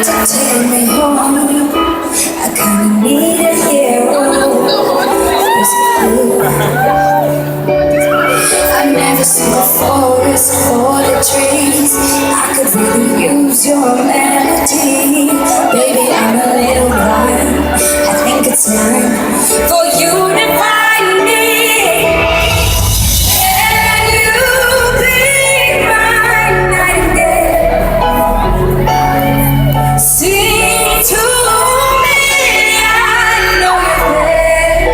to take me home. I kinda need a hero. It's you. I've never seen the forest or the trees. I could really use your melody. Baby, I'm a little blind. I think it's time for you to find me. Can you be my nightingale? Sing to me, I know you're there.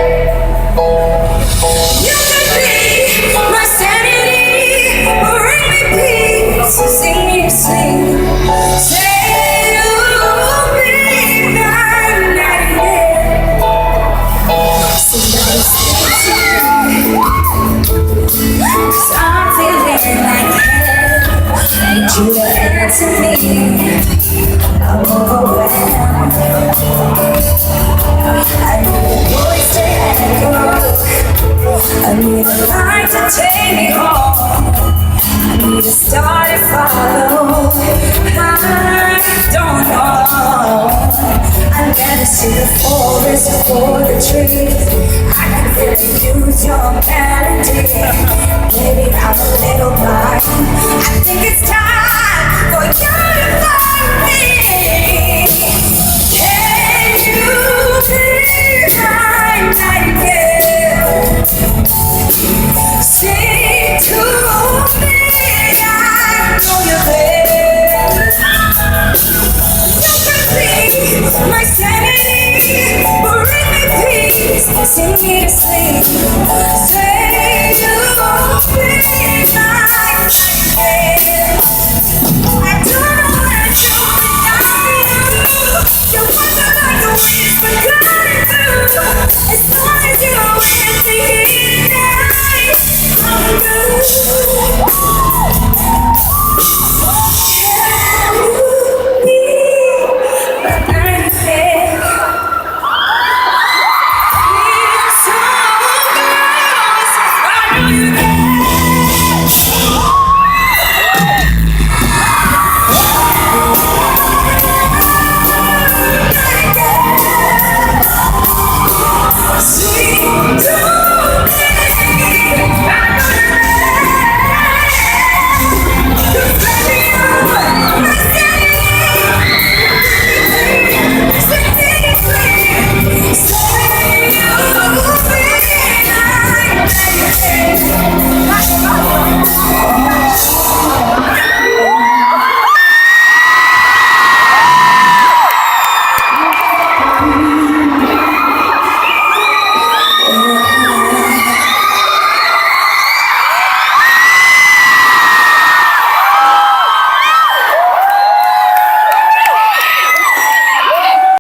You could be my sanity, bring me peace, sing me to sleep. Say you'll be my nightingale. Somebody sing to me, 'cause I'm feeling like hell. Need you to answer me. I'm overwhelmed. I need a voice to echo. I need a light to take me home. I need a star to follow. I don't know. I never see the forest for the trees. I can really use your melody. Baby, I'm a little blind. I think it's time for you to find me. Can you be my nightingale? Sing to me, I know you're there. You can be my sanity, bring me peace, sing me to sleep.